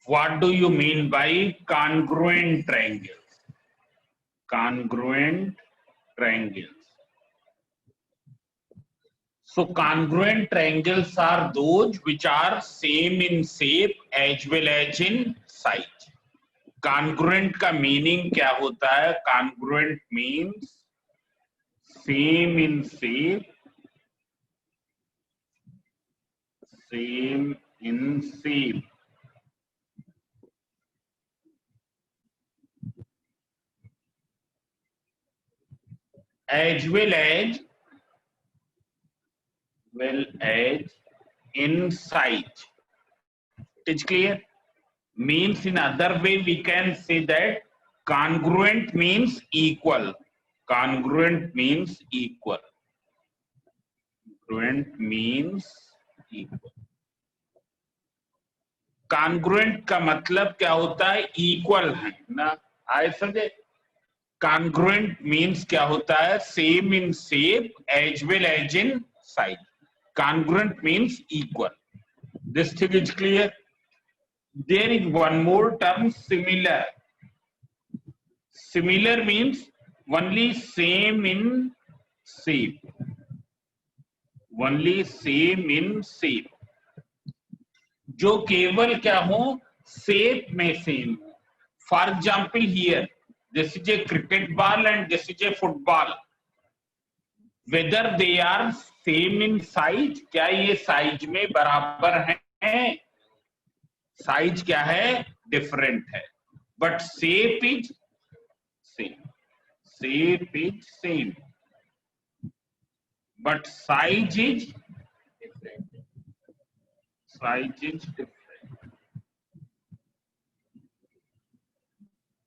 What do you mean by congruent triangles? Congruent triangles. So congruent triangles are those which are same in shape as well as in size. Congruent का meaning क्या होता है? Congruent means same in shape, same in shape, as well as in size. It is clear? Means in other way we can say that congruent means equal. Congruent means equal. Congruent means equal. Congruent का मतलब क्या होता है? Equal है ना? आए समझे? Congruent means क्या होता है? Same in shape as well as in size. Congruent means equal. This thing is clear. There is one more term, similar. Similar means only same in shape. Only same in shape. जो केवल क्या हो? Shape में same. For example, here this is a cricket ball and this is a football. Whether they are same in size, क्या ये size में बराबर हैं? Size क्या है? Different है. But shape is same. Shape is same. But size is different. Size is different.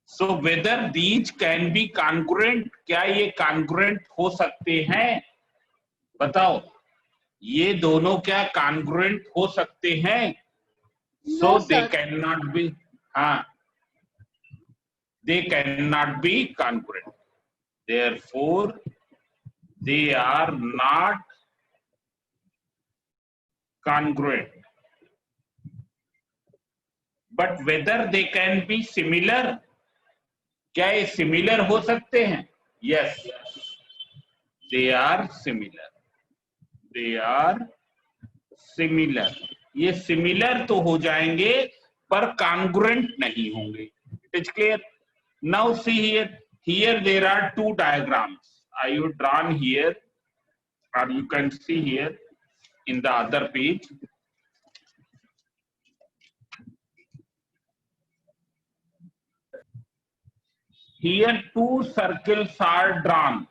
So whether these can be congruent, क्या ये congruent हो सकते हैं? बताओ, ये दोनों क्या congruent हो सकते हैं? So No, they sir. cannot be. हाँ, they cannot be congruent. Therefore, they are not congruent. But whether they can be similar, क्या ये सिमिलर हो सकते हैं? Yes, they are similar. They are similar. ये सिमिलर तो हो जाएंगे पर congruent नहीं होंगे. It is clear? Now see here. Here there are two diagrams. I have drawn here, or you can see here in the other page. Here two circles are drawn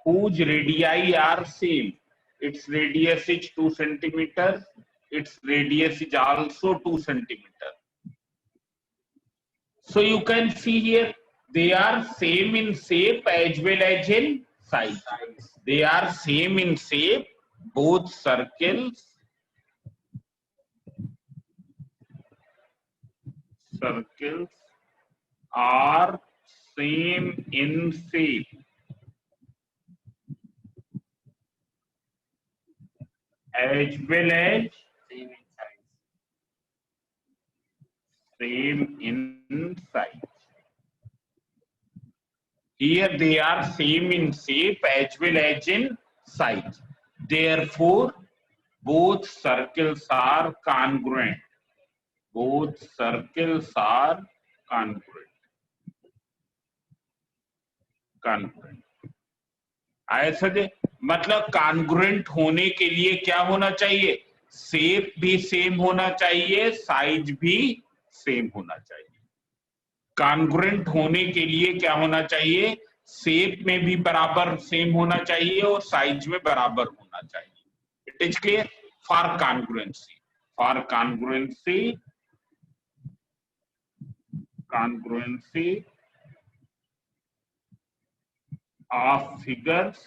whose radii are same. Its radius is 2 centimeters. Its radius is also 2 centimeters. So you can see here they are same in shape as well as in size. They are same in shape. Both circles are same in shape as well as same in size. Here they are same in shape as well as in size. Therefore, both circles are congruent. Both circles are congruent. Congruent. ऐसा दे मतलब congruent होने के लिए क्या होना चाहिए? Shape भी same होना चाहिए, साइज भी सेम होना चाहिए. कॉन्ग्रुएंट होने के लिए क्या होना चाहिए? शेप में भी बराबर सेम होना चाहिए और साइज में बराबर होना चाहिए. It is clear? For congruency, congruency of figures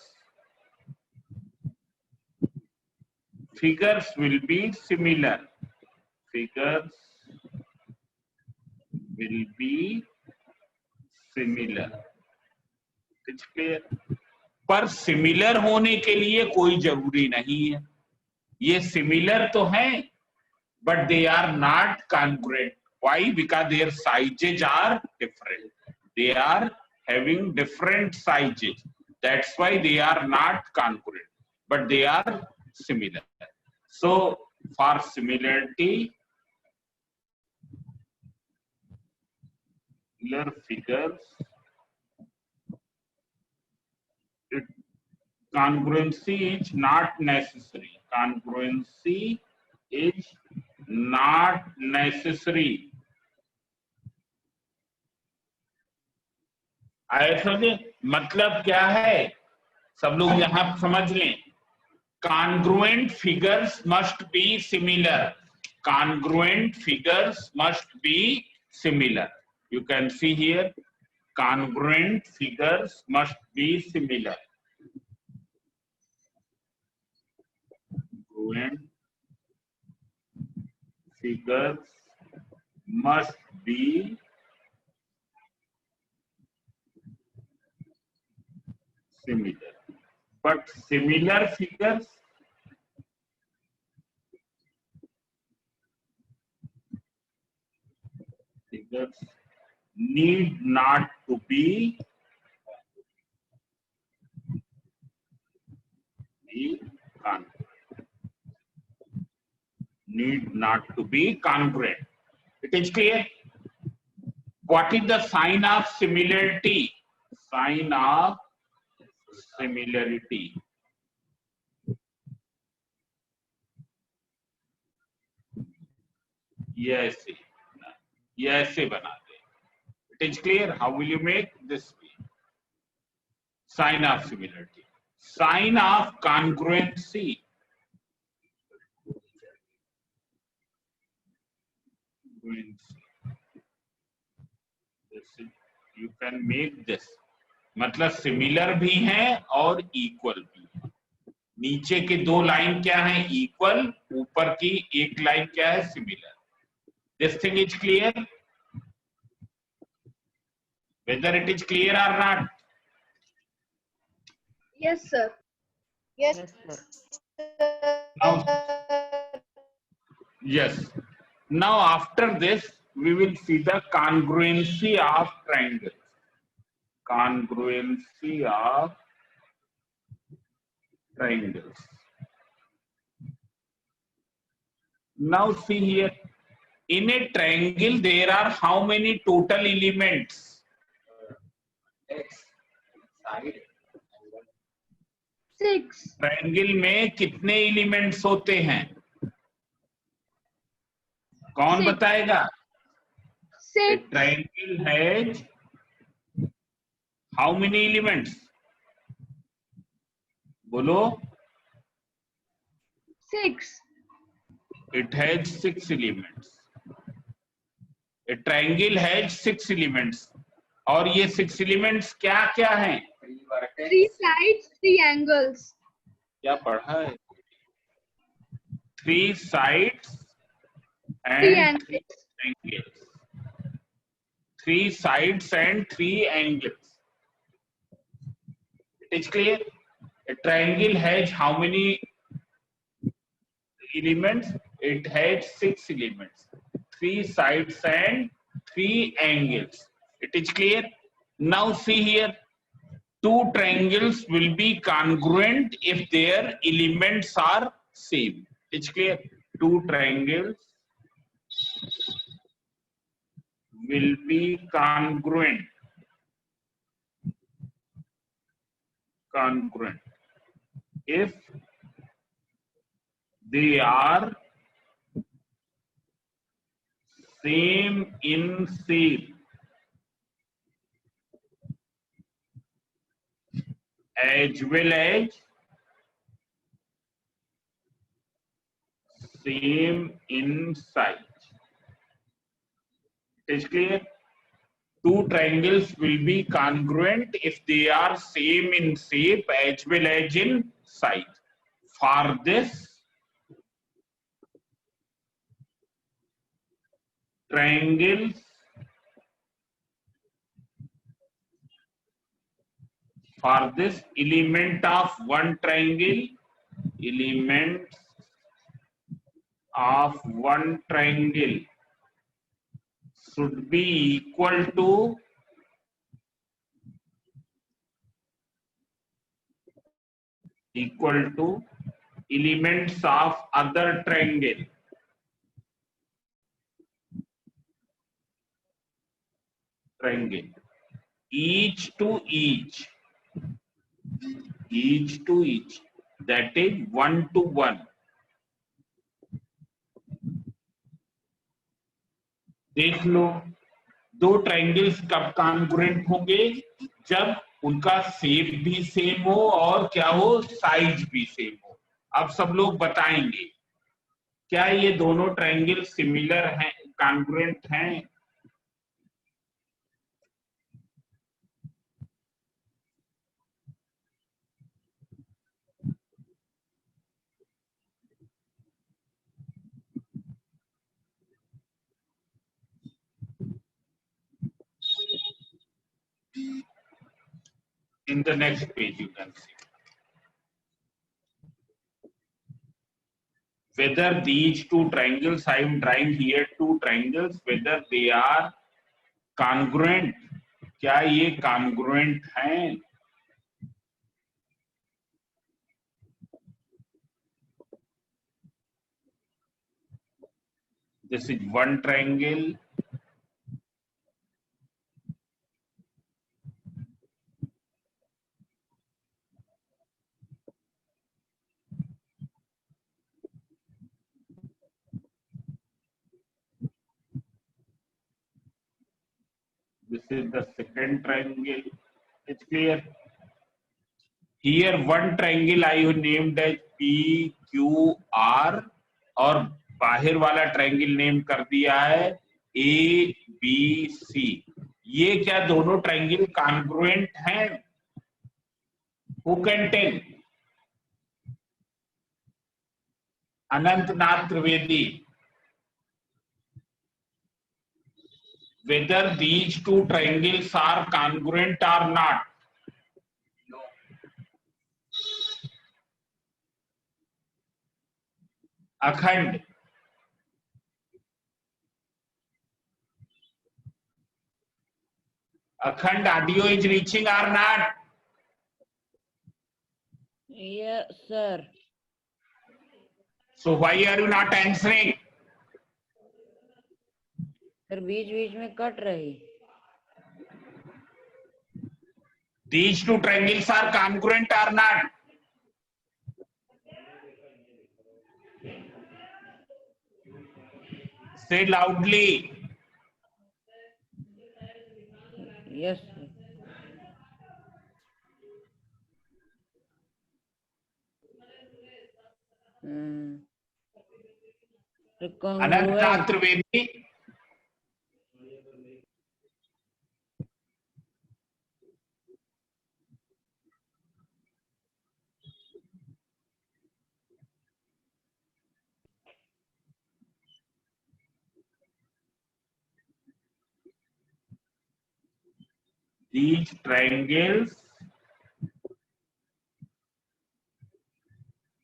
will be similar. Figures will be similar. It's clear? पर सिमिलर होने के लिए कोई जरूरी नहीं है. ये सिमिलर तो हैं, but they are not congruent. Why? Because their sizes are different. They are having different sizes. That's why they are not congruent, but they are similar. So for similarity, similar figures, congruency is not necessary. Congruency is not necessary. ऐसा मतलब क्या है, सब लोग यहां समझ लें. Congruent figures must be similar. Congruent figures must be similar. You can see here, congruent figures must be similar. Congruent figures must be similar. But similar figures need not to be congruent. Need not to be congruent. It is clear? What is the sign of similarity? Sign of similarity. Yes, yes, बना दे. It is clear? How will you make this be? Sign of similarity. Sign of congruency. You can make this. मतलब similar भी हैं और equal भी है. नीचे के दो लाइन क्या है? इक्वल. ऊपर की एक लाइन क्या है? Similar. This thing is clear? Whether it is clear or not? Yes, sir. Yes, sir. Now, yes. Now after this, we will see the congruency of triangles. Congruency of triangles. Now see here, in a triangle there are how many total elements? Six. Triangle में कितने elements होते हैं? कौन बताएगा? Six. Triangle has how many elements? बोलो. Six. It has 6 elements. A triangle has 6 elements. और ये 6 elements क्या क्या हैं? 3 sides, 3 angles. क्या पढ़ा है? 3 sides Three and 3 angles. angles. 3 sides and 3 angles. It is clear? A triangle has how many elements? It has 6 elements, 3 sides and 3 angles. It is clear? Now see here, two triangles will be congruent if their elements are same. It's clear? Two triangles will be congruent. Congruent if they are same in shape as well as same in size. It is clear? Two triangles will be congruent if they are same in shape as well as in size. For this, triangles for this element of one triangle, elements of one triangle should be equal to elements of other triangle. Each to each, that is 1 to 1. देख लो, दो triangles कब congruent होंगे? जब उनका shape भी same हो और क्या हो, साइज भी सेम हो। अब सब लोग बताएंगे क्या ये दोनों ट्रायंगल सिमिलर हैं, कॉन्ग्रुएंट हैं? In the next page you can see whether these two triangles, I am drawing here two triangles, whether they are congruent, क्या ये congruent हैं? This is one triangle, this is the second triangle. It's clear? Here one triangle I have named as PQR और बाहर वाला triangle name कर दिया है ABC। ये क्या दोनों ट्रायंगल कॉन्ग्रुएंट हैं? Who can tell? Anantnath Trivedi. Whether these two triangles are congruent or not? No. Akhand. Akhand, audio is reaching or not? Yes, sir. So why are you not answering? Sir बीच बीच में cut रही। These two triangles are congruent or not? Say loudly. Yes, sir. Anantnath Trivedi. These triangles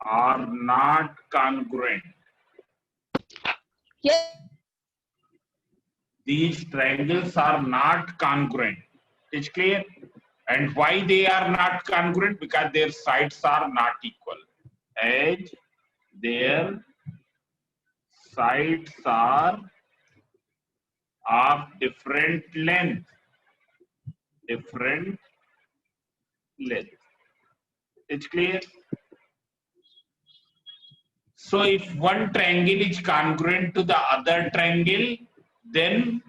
are not congruent. Yes. These triangles are not congruent. It's clear? And why they are not congruent? Because their sides are not equal. As their sides are of different length. Different length. It's clear? So if one triangle is congruent to the other triangle, then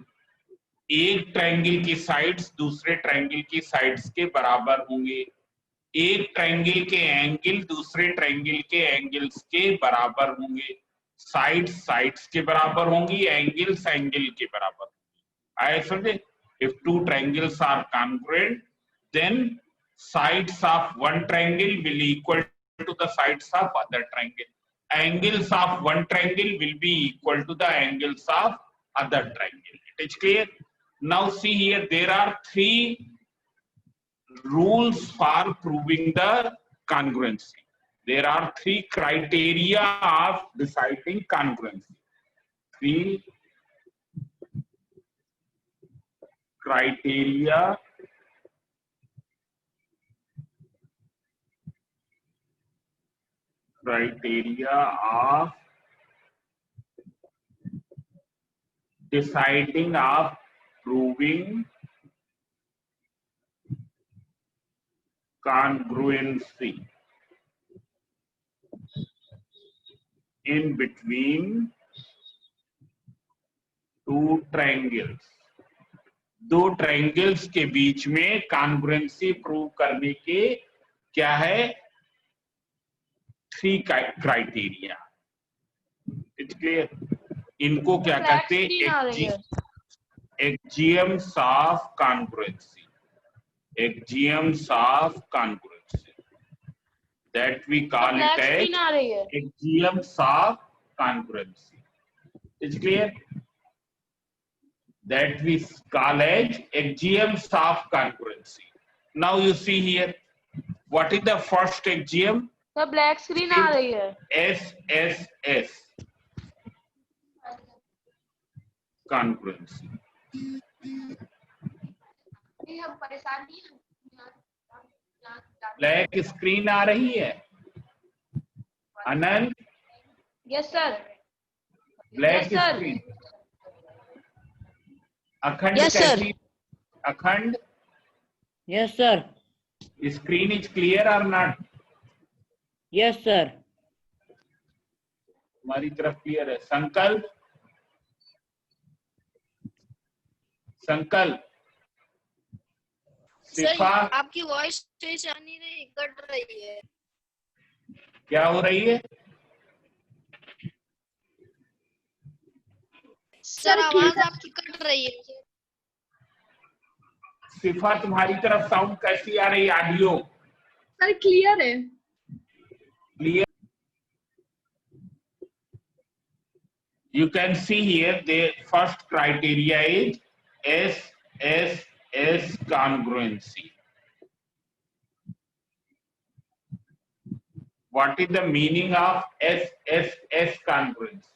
एक triangle की sides दूसरे triangle की sides के बराबर होंगे, एक triangle के angle दूसरे ट्रायंगल के एंगल्स के बराबर होंगे, साइड्स साइड्स के बराबर होंगी, एंगल्स एंगल के बराबर होंगी। आए समझे? If two triangles are congruent, then sides of one triangle will equal to the sides of other triangle. Angles of one triangle will be equal to the angles of other triangle. It is clear? Now see here, there are three rules for proving the congruency. There are three criteria of deciding congruency. Three criteria of deciding of proving congruency in between two triangles. दो triangles के बीच में congruency prove करने के क्या है? 3 criteria. It's clear. इनको क्या कहते हैं? Axioms of congruency. Axioms of congruency, that we call it as axioms of congruency. Is clear? That we call as axioms of congruency. Now you see here, what is the first axiom? तो black screen आ रही है. SSS, congruency. Black screen आ रही है Anant? Yes sir. Black Yes, sir. Screen. Akhand Yes, sir. कैसी? अखंड Yes, sir. screen is clear or not? Yes, sir. हमारी तरफ क्लियर है. संकल्प, संकल्प, सिफा, आपकी वॉइस स्टेज आ नहीं रही, कट रही है. क्या हो रही है? सर आवाज आपकी कट रही है. सिफा, तुम्हारी तरफ साउंड कैसी आ रही है? ऑडियो सर क्लियर है. Clear. You can see here the first criteria is SSS congruency. What is the meaning of SSS congruency?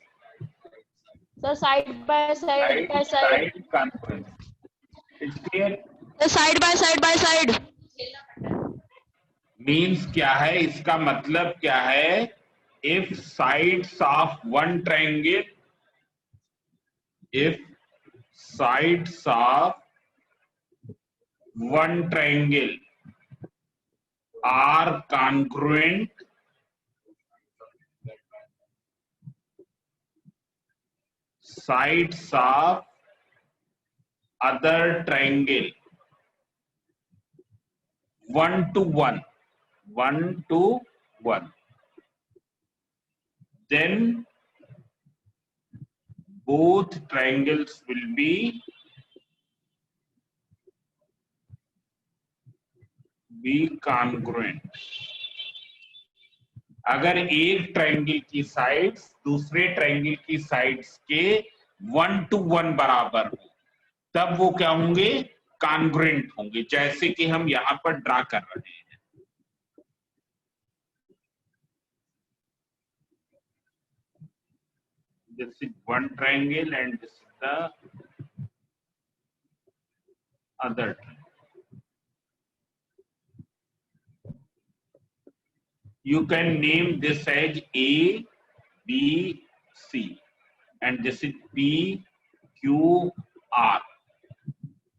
Sir side by side Congruency. It's clear? Side by side. Means क्या है? इसका मतलब क्या है? If sides of one triangle, if sides of one triangle are congruent, sides of other triangle 1 to 1, 1 to 1, then both triangles will be congruent. अगर एक triangle की sides दूसरे ट्रायंगल की साइड्स के 1 to 1 बराबर हो, तब वो क्या होंगे? कॉन्ग्रुएंट होंगे, जैसे कि हम यहां पर ड्रा कर रहे हैं. This is one triangle and this is the other triangle. You can name this as A, B, C, and this is P, Q, R.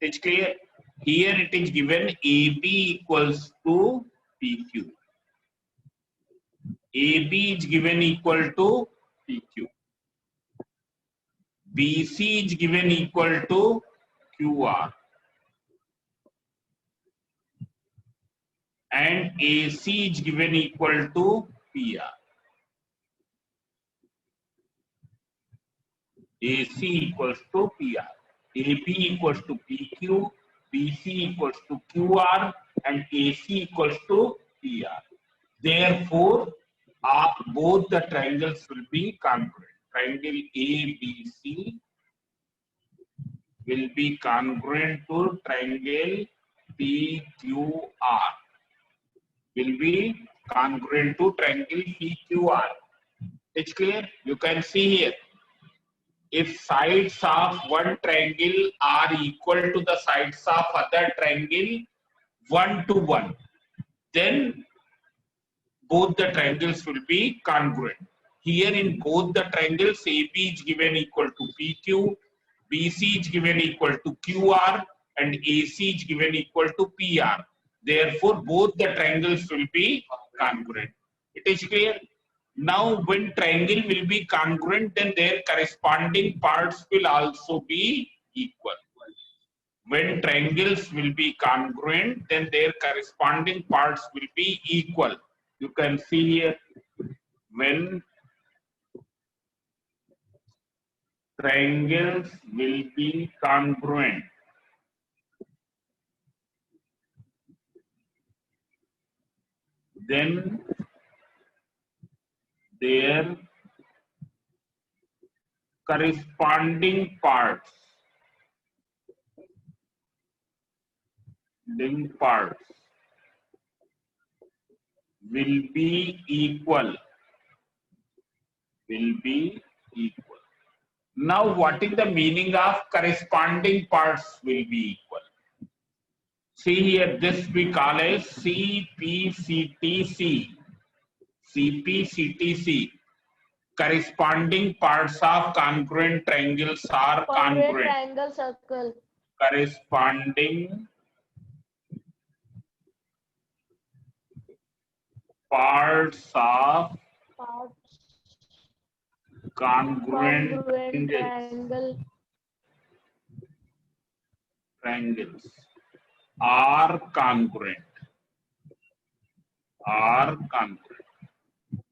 It's clear? Here it is given AB equals to PQ. AB is given equal to PQ. BC is given equal to QR. And AC is given equal to PR. AC equals to PR. AB equals to PQ, BC equals to QR, and AC equals to PR. Therefore, both the triangles will be congruent. Triangle ABC will be congruent to triangle PQR. Will be congruent to triangle PQR. It's clear? You can see here. if sides of one triangle are equal to the sides of other triangle 1 to 1, then both the triangles will be congruent. Here in both the triangles, AB is given equal to PQ, BC is given equal to QR, and AC is given equal to PR. Therefore, both the triangles will be congruent. It is clear? Now, when triangle will be congruent, then their corresponding parts will also be equal. When triangles will be congruent, then their corresponding parts will be equal. You can see here, when triangles will be congruent, then their corresponding parts will be equal. Now, what is the meaning of corresponding parts will be equal? See here, this we call as CPCTC. CPCTC. Corresponding parts of congruent triangles are congruent. Triangle circle. Corresponding parts of congruent triangles are congruent.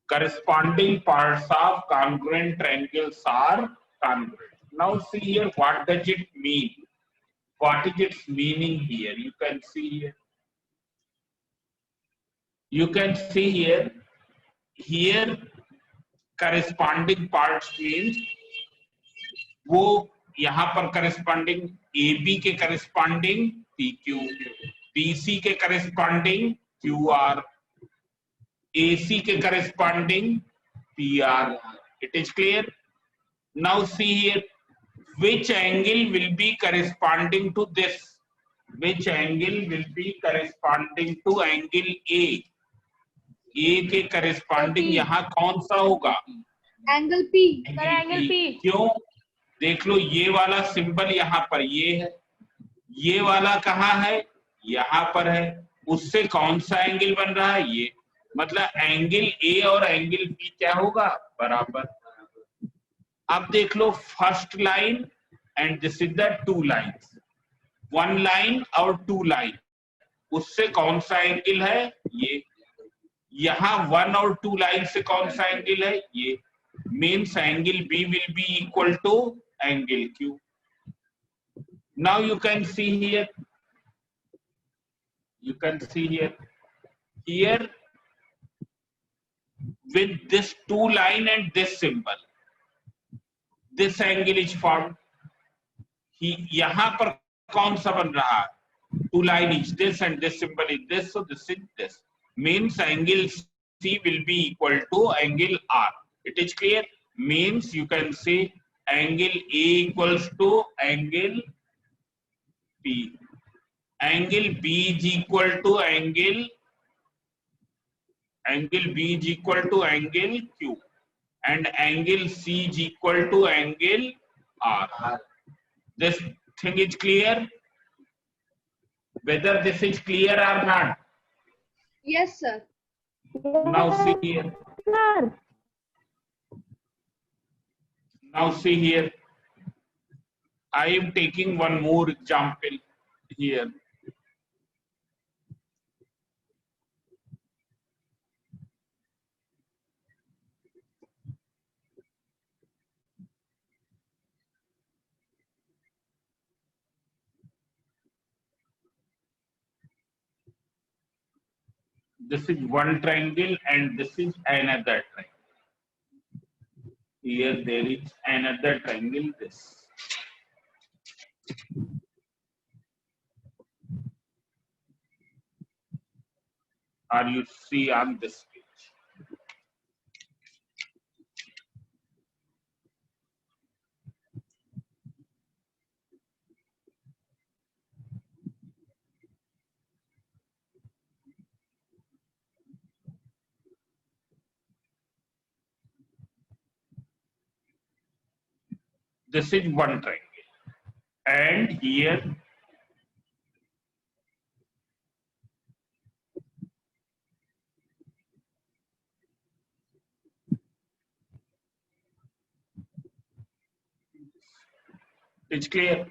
Corresponding parts of congruent triangles are congruent. Now see here, what does it mean? What is its meaning here? You can see here. Here corresponding parts means वो यहाँ पर corresponding AB के corresponding PQ, BC के corresponding QR, AC के corresponding PR. It is clear? Now see here, which angle will be corresponding to this? Which angle will be corresponding to angle A? A के corresponding यहाँ कौन सा होगा? Angle P. Angle P. क्यों? देख लो, ये वाला सिंबल यहाँ पर ये है, ये वाला कहाँ है? यहाँ पर है। उससे कौन सा एंगल बन रहा है? ये। मतलब एंगल ए और एंगल बी क्या होगा? बराबर। अब देख लो, first line and this is the two lines, one line और टू लाइन, उससे कौन सा एंगल है? ये। यहाँ वन और टू लाइन से कौन सा एंगल है? ये। Means angle B will be equal to angle Q. Now you can see here. Here with this two line and this symbol, this angle is formed. यहाँ पर कौन सा बन रहा है? Two line is this and this symbol is this, so this is this. Means angle C will be equal to angle R. It is clear? Means you can say angle A equals to angle P. Angle B is equal to angle Q, and angle C is equal to angle R. This thing is clear? Whether this is clear or not? Yes, sir. Now see here. Now see here. I am taking one more example here. This is one triangle and this is another triangle. Here there is another triangle, this. Or you see on this page. This is one triangle, and here it's clear.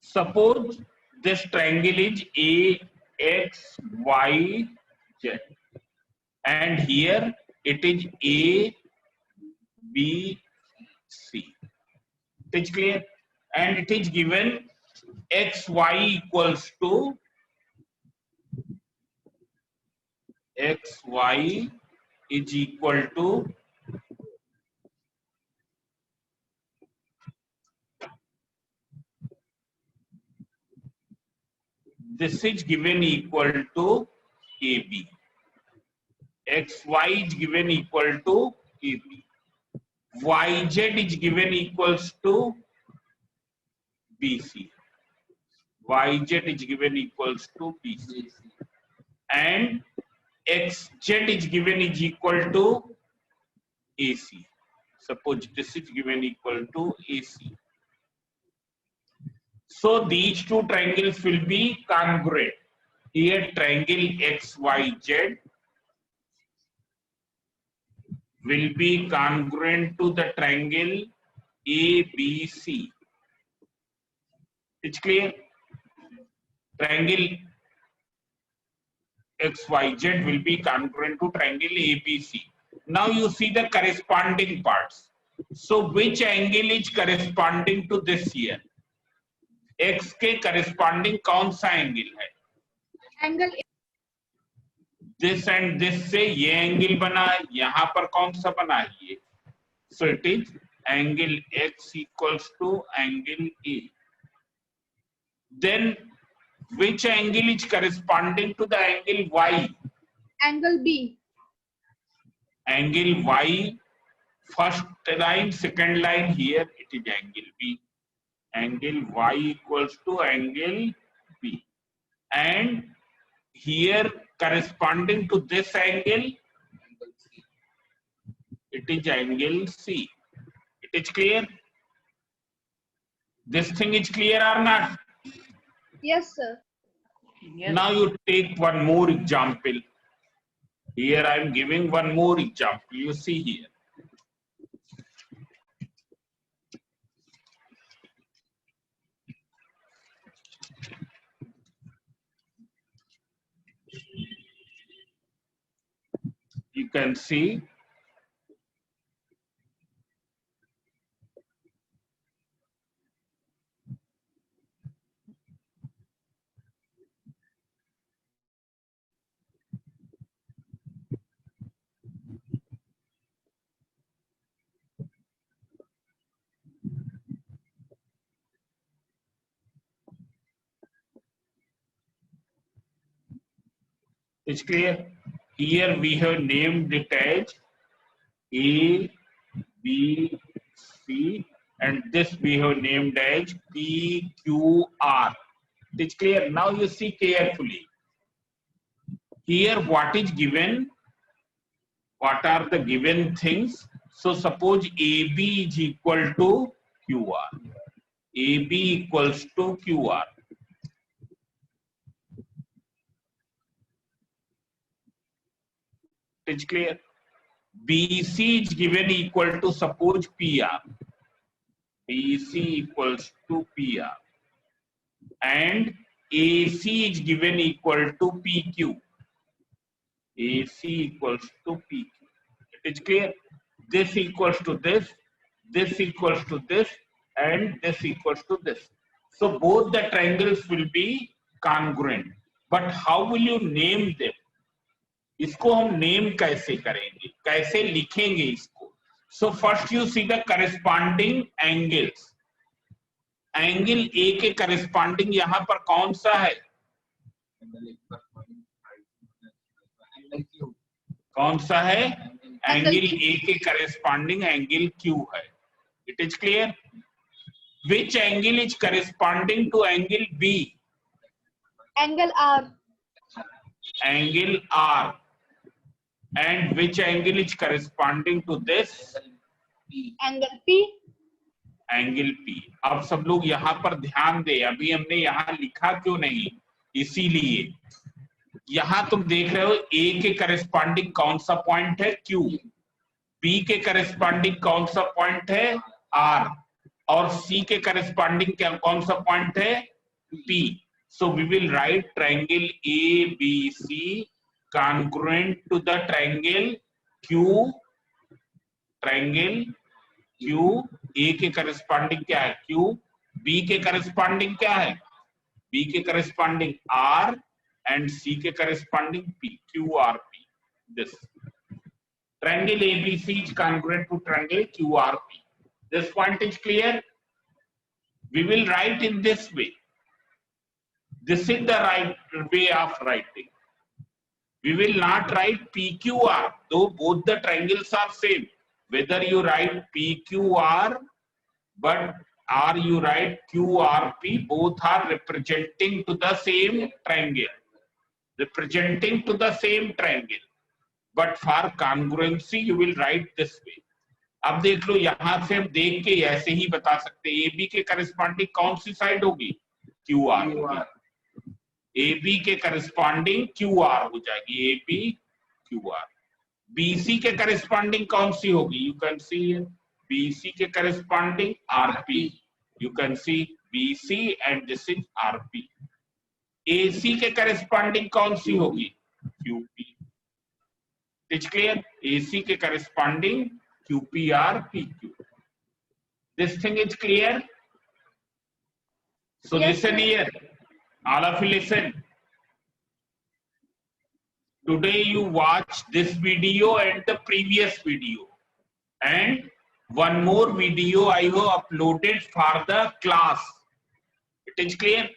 Suppose this triangle is AX, Y, Z, and here it is A, B, C. It's clear, and it is given XY equals to XY is equal to this is given equal to AB. XY is given equal to AB. YZ is given equals to BC. YZ is given equals to BC. And XZ is given is equal to AC. Suppose this is given equal to AC. So these two triangles will be congruent. Here triangle XYZ will be congruent to the triangle ABC. It's clear? Triangle XYZ will be congruent to triangle ABC. Now you see the corresponding parts. So which angle is corresponding to this here? X के corresponding कौन सा angle है? Angle This and this से ये angle बना है, यहाँ पर कौन सा बना है ये? So it is angle X equals to angle A. Then which angle is corresponding to the angle Y? Angle B. Angle Y, first line, second line, here it is angle B. Angle Y equals to angle B. And here corresponding to this angle, it is angle C. It is clear? This thing is clear or not? Yes, sir. Yes. Now you take one more example. Here I am giving one more example. You see here. You can see it's clear. Here we have named it as A, B, C, and this we have named as P, Q, R. It's clear. Now you see carefully. Here what is given? What are the given things? So suppose AB is equal to QR. AB equals to QR. It's clear. BC is given equal to suppose PR. BC equals to PR. And AC is given equal to PQ. AC equals to PQ. It is clear. This equals to this equals to this, and this equals to this. So both the triangles will be congruent. But how will you name them? इसको हम name कैसे करेंगे, कैसे लिखेंगे इसको? So first you see the corresponding angles. Angle A के corresponding यहाँ पर कौन सा है? कौन सा है? एंगल ए के करस्पॉन्डिंग एंगल क्यू है. It is clear. Which angle is corresponding to angle B? Angle R. Angle R. And which angle is corresponding to this? Angle P. Angle P। अब सब लोग यहाँ पर ध्यान दे, अभी हमने यहाँ लिखा क्यों नहीं, इसीलिए यहाँ तुम देख रहे हो A के करस्पॉन्डिंग कौन सा पॉइंट है Q, B के करस्पॉन्डिंग कौन सा पॉइंट है R, और C के करस्पॉन्डिंग कौन सा पॉइंट है P। So we will write triangle ABC congruent to the triangle Q, triangle Q। A के करस्पॉन्डिंग क्या है Q, B के करस्पॉन्डिंग क्या है, B के करस्पॉन्डिंग R, and C के corresponding P, QRP। This triangle ABC is congruent to triangle QRP। This point is clear? We will write in this way. This is the right way of writing. We will not write PQR, though both the triangles are same. Whether you write PQR, but or you write QRP, both are representing to the same triangle. Representing to the same triangle. But for congruency, you will write this way. अब देख लो, यहां से हम देख के ऐसे ही बता सकते हैं AB के करस्पॉन्डिंग कौन सी साइड होगी QR। AB के करस्पॉन्डिंग QR हो जाएगी, AB QR। BC के करस्पॉन्डिंग कौन सी होगी, यू कैन सी BC के corresponding RP, you can see BC and this is RP। AC के करस्पॉन्डिंग कौन सी होगी QP। इट्स क्लियर, AC के corresponding QPR PQ। This thing is clear? So Yes, listen sir. here, all of you listen. Today you watch this video and the previous video, and one more video I have uploaded for the class. It is clear?